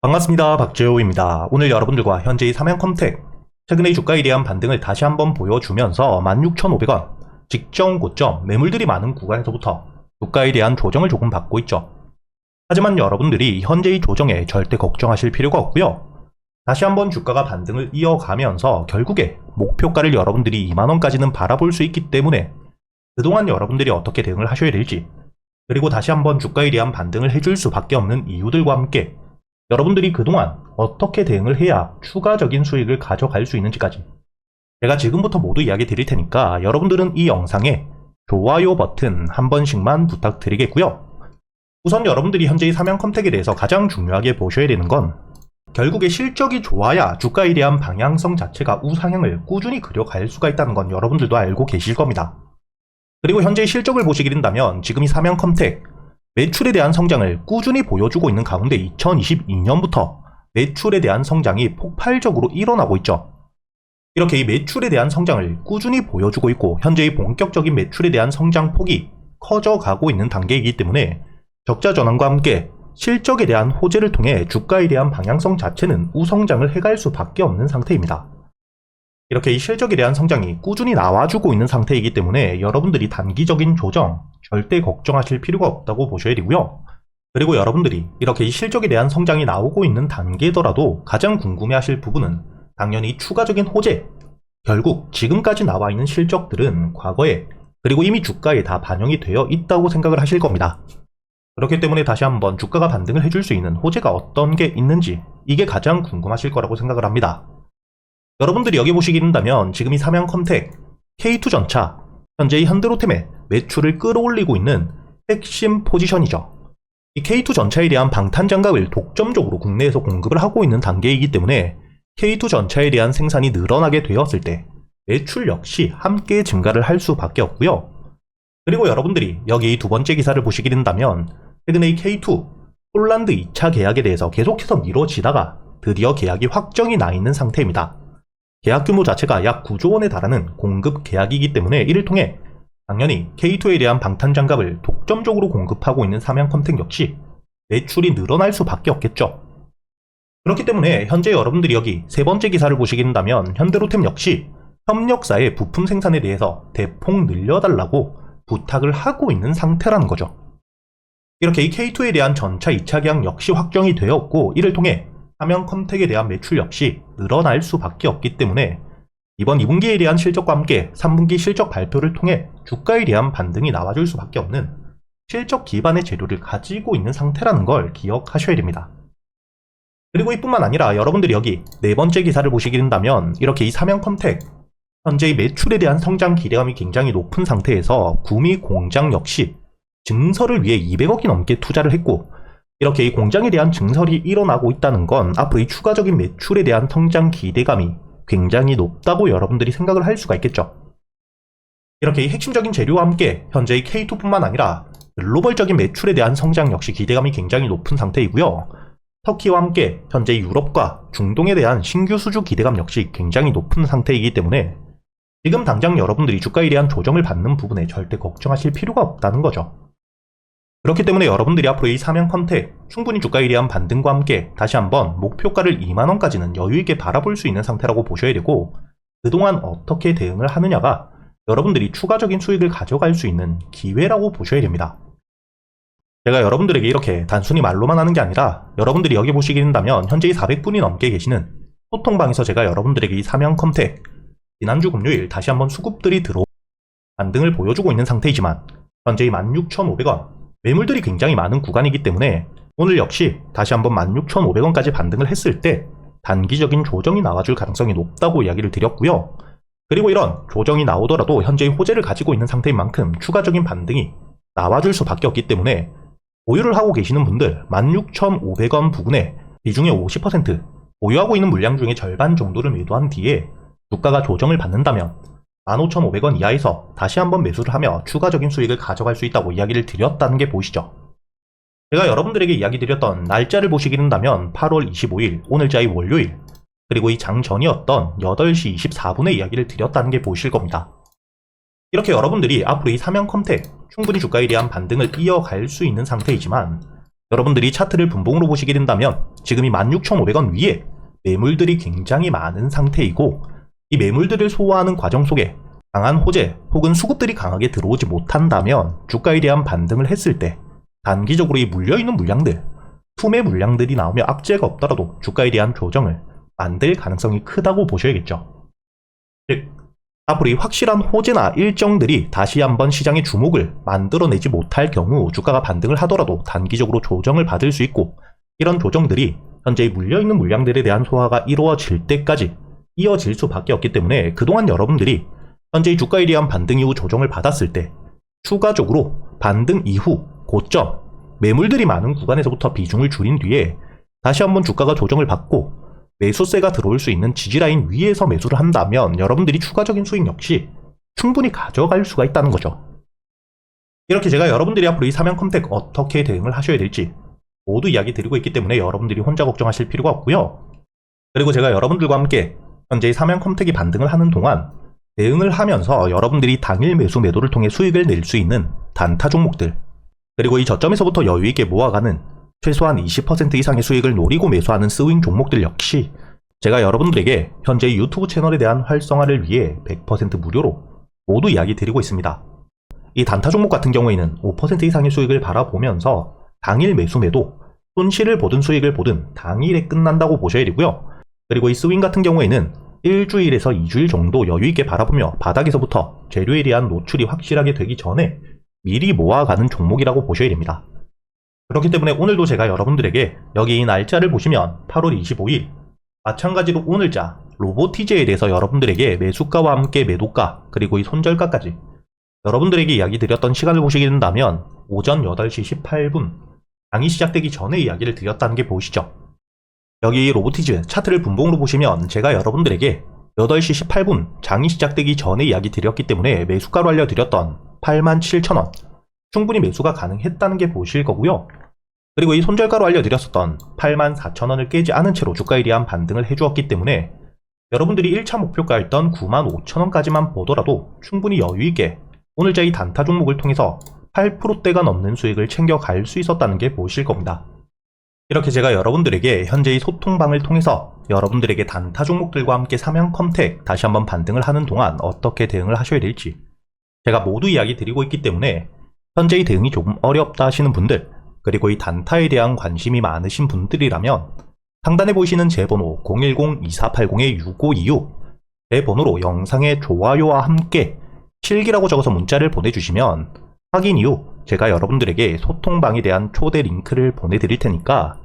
반갑습니다. 박재호입니다. 오늘 여러분들과 현재의 삼양컴텍, 최근의 주가에 대한 반등을 다시 한번 보여주면서 16,500원, 직전 고점, 매물들이 많은 구간에서부터 주가에 대한 조정을 조금 받고 있죠. 하지만 여러분들이 현재의 조정에 절대 걱정하실 필요가 없고요. 다시 한번 주가가 반등을 이어가면서 결국에 목표가를 여러분들이 2만원까지는 바라볼 수 있기 때문에 그동안 여러분들이 어떻게 대응을 하셔야 될지, 그리고 다시 한번 주가에 대한 반등을 해줄 수밖에 없는 이유들과 함께 여러분들이 그동안 어떻게 대응을 해야 추가적인 수익을 가져갈 수 있는지까지 제가 지금부터 모두 이야기 드릴 테니까 여러분들은 이 영상에 좋아요 버튼 한 번씩만 부탁드리겠고요. 우선 여러분들이 현재의 삼양컴텍에 대해서 가장 중요하게 보셔야 되는 건 결국에 실적이 좋아야 주가에 대한 방향성 자체가 우상향을 꾸준히 그려갈 수가 있다는 건 여러분들도 알고 계실 겁니다. 그리고 현재의 실적을 보시게 된다면 지금 이 삼양컴텍 매출에 대한 성장을 꾸준히 보여주고 있는 가운데 2022년부터 매출에 대한 성장이 폭발적으로 일어나고 있죠. 이렇게 이 매출에 대한 성장을 꾸준히 보여주고 있고 현재의 본격적인 매출에 대한 성장폭이 커져가고 있는 단계이기 때문에 적자 전환과 함께 실적에 대한 호재를 통해 주가에 대한 방향성 자체는 우성장을 해갈 수밖에 없는 상태입니다. 이렇게 이 실적에 대한 성장이 꾸준히 나와주고 있는 상태이기 때문에 여러분들이 단기적인 조정 절대 걱정하실 필요가 없다고 보셔야 되고요. 그리고 여러분들이 이렇게 이 실적에 대한 성장이 나오고 있는 단계더라도 가장 궁금해하실 부분은 당연히 추가적인 호재, 결국 지금까지 나와 있는 실적들은 과거에 그리고 이미 주가에 다 반영이 되어 있다고 생각을 하실 겁니다. 그렇기 때문에 다시 한번 주가가 반등을 해줄 수 있는 호재가 어떤 게 있는지 이게 가장 궁금하실 거라고 생각을 합니다. 여러분들이 여기 보시게 된다면 지금 이 삼양컴텍, K2전차, 현재의 현대로템의 매출을 끌어올리고 있는 핵심 포지션이죠. 이 K2전차에 대한 방탄장갑을 독점적으로 국내에서 공급을 하고 있는 단계이기 때문에 K2전차에 대한 생산이 늘어나게 되었을 때 매출 역시 함께 증가를 할 수밖에 없고요. 그리고 여러분들이 여기 두 번째 기사를 보시게 된다면 최근에 이 K2 폴란드 2차 계약에 대해서 계속해서 미뤄지다가 드디어 계약이 확정이 나 있는 상태입니다. 계약 규모 자체가 약 9조 원에 달하는 공급 계약이기 때문에 이를 통해 당연히 K2에 대한 방탄장갑을 독점적으로 공급하고 있는 삼양컴텍 역시 매출이 늘어날 수밖에 없겠죠. 그렇기 때문에 현재 여러분들이 여기 세 번째 기사를 보시게 된다면 현대로템 역시 협력사의 부품 생산에 대해서 대폭 늘려달라고 부탁을 하고 있는 상태라는 거죠. 이렇게 이 K2에 대한 전차 2차 계약 역시 확정이 되었고 이를 통해 삼양컴텍에 대한 매출 역시 늘어날 수밖에 없기 때문에 이번 2분기에 대한 실적과 함께 3분기 실적 발표를 통해 주가에 대한 반등이 나와줄 수밖에 없는 실적 기반의 재료를 가지고 있는 상태라는 걸 기억하셔야 됩니다. 그리고 이뿐만 아니라 여러분들이 여기 네 번째 기사를 보시게 된다면 이렇게 이 삼양컴텍 현재의 매출에 대한 성장 기대감이 굉장히 높은 상태에서 구미 공장 역시 증설을 위해 200억이 넘게 투자를 했고 이렇게 이 공장에 대한 증설이 일어나고 있다는 건 앞으로 이 추가적인 매출에 대한 성장 기대감이 굉장히 높다고 여러분들이 생각을 할 수가 있겠죠. 이렇게 이 핵심적인 재료와 함께 현재 이 K2뿐만 아니라 글로벌적인 매출에 대한 성장 역시 기대감이 굉장히 높은 상태이고요. 터키와 함께 현재 유럽과 중동에 대한 신규 수주 기대감 역시 굉장히 높은 상태이기 때문에 지금 당장 여러분들이 주가에 대한 조정을 받는 부분에 절대 걱정하실 필요가 없다는 거죠. 그렇기 때문에 여러분들이 앞으로 이 삼양컴텍 충분히 주가에 대한 반등과 함께 다시 한번 목표가를 2만원까지는 여유있게 바라볼 수 있는 상태라고 보셔야 되고 그동안 어떻게 대응을 하느냐가 여러분들이 추가적인 수익을 가져갈 수 있는 기회라고 보셔야 됩니다. 제가 여러분들에게 이렇게 단순히 말로만 하는 게 아니라 여러분들이 여기 보시게 된다면 현재 400분이 넘게 계시는 소통방에서 제가 여러분들에게 이 삼양컴텍 지난주 금요일 다시 한번 수급들이 들어오 반등을 보여주고 있는 상태이지만 현재 16,500원 매물들이 굉장히 많은 구간이기 때문에 오늘 역시 다시 한번 16,500원까지 반등을 했을 때 단기적인 조정이 나와줄 가능성이 높다고 이야기를 드렸고요. 그리고 이런 조정이 나오더라도 현재의 호재를 가지고 있는 상태인 만큼 추가적인 반등이 나와줄 수밖에 없기 때문에 보유를 하고 계시는 분들 16,500원 부근에 비중의 50% 보유하고 있는 물량 중에 절반 정도를 매도한 뒤에 주가가 조정을 받는다면 15,500원 이하에서 다시 한번 매수를 하며 추가적인 수익을 가져갈 수 있다고 이야기를 드렸다는 게 보이시죠? 제가 여러분들에게 이야기 드렸던 날짜를 보시게 된다면 8월 25일 오늘자의 월요일 그리고 이 장 전이었던 8시 24분에 이야기를 드렸다는 게 보이실 겁니다. 이렇게 여러분들이 앞으로 이 삼양컴텍 충분히 주가에 대한 반등을 이어갈 수 있는 상태이지만 여러분들이 차트를 분봉으로 보시게 된다면 지금 이 16,500원 위에 매물들이 굉장히 많은 상태이고, 이 매물들을 소화하는 과정 속에 강한 호재 혹은 수급들이 강하게 들어오지 못한다면 주가에 대한 반등을 했을 때 단기적으로 이 물려있는 물량들, 투매 물량들이 나오며 악재가 없더라도 주가에 대한 조정을 만들 가능성이 크다고 보셔야겠죠. 즉, 앞으로 이 확실한 호재나 일정들이 다시 한번 시장의 주목을 만들어내지 못할 경우 주가가 반등을 하더라도 단기적으로 조정을 받을 수 있고, 이런 조정들이 현재 물려있는 물량들에 대한 소화가 이루어질 때까지 이어질 수밖에 없기 때문에 그동안 여러분들이 현재 주가에 대한 반등 이후 조정을 받았을 때 추가적으로 반등 이후 고점, 매물들이 많은 구간에서부터 비중을 줄인 뒤에 다시 한번 주가가 조정을 받고 매수세가 들어올 수 있는 지지라인 위에서 매수를 한다면 여러분들이 추가적인 수익 역시 충분히 가져갈 수가 있다는 거죠. 이렇게 제가 여러분들이 앞으로 이 사면컴택 어떻게 대응을 하셔야 될지 모두 이야기 드리고 있기 때문에 여러분들이 혼자 걱정하실 필요가 없고요. 그리고 제가 여러분들과 함께 현재 사면컴택이 반등을 하는 동안 대응을 하면서 여러분들이 당일 매수 매도를 통해 수익을 낼 수 있는 단타 종목들, 그리고 이 저점에서부터 여유있게 모아가는 최소한 20% 이상의 수익을 노리고 매수하는 스윙 종목들 역시 제가 여러분들에게 현재 유튜브 채널에 대한 활성화를 위해 100% 무료로 모두 이야기 드리고 있습니다. 이 단타 종목 같은 경우에는 5% 이상의 수익을 바라보면서 당일 매수 매도, 손실을 보든 수익을 보든 당일에 끝난다고 보셔야 되고요. 그리고 이 스윙 같은 경우에는 1주일에서 2주일 정도 여유있게 바라보며 바닥에서부터 재료에 대한 노출이 확실하게 되기 전에 미리 모아가는 종목이라고 보셔야 됩니다. 그렇기 때문에 오늘도 제가 여러분들에게 여기 이 날짜를 보시면 8월 25일, 마찬가지로 오늘자 로보티즈에 대해서 여러분들에게 매수가와 함께 매도가, 그리고 이 손절가까지 여러분들에게 이야기 드렸던 시간을 보시게 된다면 오전 8시 18분 장이 시작되기 전에 이야기를 드렸다는 게 보이시죠? 여기 로보티즈 차트를 분봉으로 보시면 제가 여러분들에게 8시 18분 장이 시작되기 전에 이야기 드렸기 때문에 매수가로 알려드렸던 87,000원 충분히 매수가 가능했다는 게 보실 거고요. 그리고 이 손절가로 알려드렸었던 84,000원을 깨지 않은 채로 주가에 대한 반등을 해주었기 때문에 여러분들이 1차 목표가였던 95,000원까지만 보더라도 충분히 여유있게 오늘자 이 단타 종목을 통해서 8%대가 넘는 수익을 챙겨갈 수 있었다는 게 보실 겁니다. 이렇게 제가 여러분들에게 현재의 소통방을 통해서 여러분들에게 단타 종목들과 함께 사면컴택 다시 한번 반등을 하는 동안 어떻게 대응을 하셔야 될지 제가 모두 이야기 드리고 있기 때문에 현재의 대응이 조금 어렵다 하시는 분들, 그리고 이 단타에 대한 관심이 많으신 분들이라면 상단에 보이시는 제 번호 010-2480-6526 제 번호로 영상의 좋아요와 함께 실기라고 적어서 문자를 보내주시면 확인 이후 제가 여러분들에게 소통방에 대한 초대 링크를 보내드릴 테니까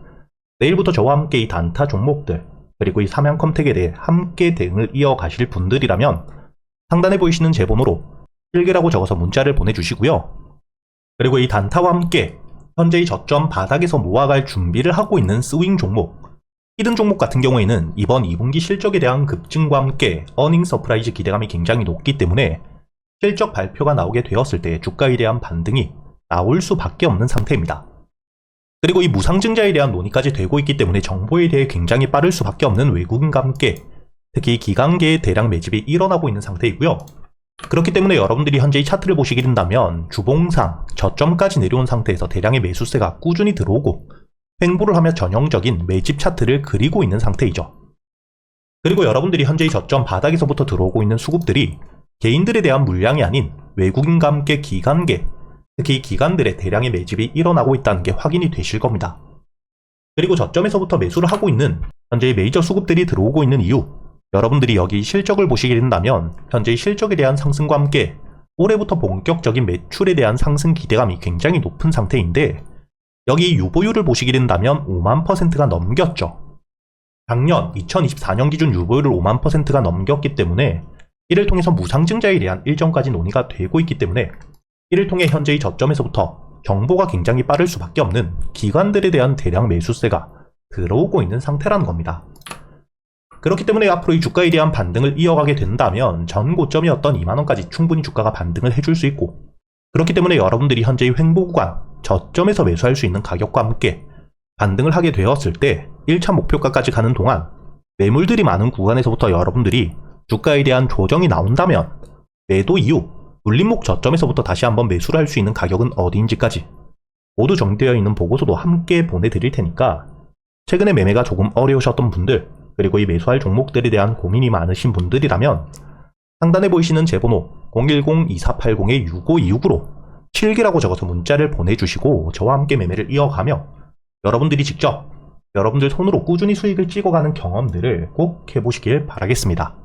내일부터 저와 함께 이 단타 종목들, 그리고 이 사면컴택에 대해 함께 대응을 이어가실 분들이라면 상단에 보이시는 제 번호로 실기라고 적어서 문자를 보내주시고요. 그리고 이 단타와 함께 현재의 저점 바닥에서 모아갈 준비를 하고 있는 스윙 종목, 히든 종목 같은 경우에는 이번 2분기 실적에 대한 급증과 함께 어닝 서프라이즈 기대감이 굉장히 높기 때문에 실적 발표가 나오게 되었을 때 주가에 대한 반등이 나올 수밖에 없는 상태입니다. 그리고 이 무상증자에 대한 논의까지 되고 있기 때문에 정보에 대해 굉장히 빠를 수밖에 없는 외국인과 함께 특히 기관계의 대량 매집이 일어나고 있는 상태이고요. 그렇기 때문에 여러분들이 현재 이 차트를 보시게 된다면 주봉상 저점까지 내려온 상태에서 대량의 매수세가 꾸준히 들어오고 횡보를 하며 전형적인 매집 차트를 그리고 있는 상태이죠. 그리고 여러분들이 현재 이 저점 바닥에서부터 들어오고 있는 수급들이 개인들에 대한 물량이 아닌 외국인과 함께 기관계, 특히 기관들의 대량의 매집이 일어나고 있다는 게 확인이 되실 겁니다. 그리고 저점에서부터 매수를 하고 있는 현재의 메이저 수급들이 들어오고 있는 이유, 여러분들이 여기 실적을 보시게 된다면 현재의 실적에 대한 상승과 함께 올해부터 본격적인 매출에 대한 상승 기대감이 굉장히 높은 상태인데 여기 유보율을 보시게 된다면 5만%가 넘겼죠. 작년 2024년 기준 유보율을 5만%가 넘겼기 때문에 이를 통해서 무상증자에 대한 일정까지 논의가 되고 있기 때문에 이를 통해 현재의 저점에서부터 정보가 굉장히 빠를 수밖에 없는 기관들에 대한 대량 매수세가 들어오고 있는 상태라는 겁니다. 그렇기 때문에 앞으로 이 주가에 대한 반등을 이어가게 된다면 전 고점이었던 2만원까지 충분히 주가가 반등을 해줄 수 있고, 그렇기 때문에 여러분들이 현재의 횡보 구간 저점에서 매수할 수 있는 가격과 함께 반등을 하게 되었을 때 1차 목표가까지 가는 동안 매물들이 많은 구간에서부터 여러분들이 주가에 대한 조정이 나온다면 매도 이후 눌림목 저점에서부터 다시 한번 매수를 할 수 있는 가격은 어디인지까지 모두 정리되어 있는 보고서도 함께 보내드릴 테니까 최근에 매매가 조금 어려우셨던 분들, 그리고 이 매수할 종목들에 대한 고민이 많으신 분들이라면 상단에 보이시는 제 번호 010-2480-6526으로 7기라고 적어서 문자를 보내주시고 저와 함께 매매를 이어가며 여러분들이 직접 여러분들 손으로 꾸준히 수익을 찍어가는 경험들을 꼭 해보시길 바라겠습니다.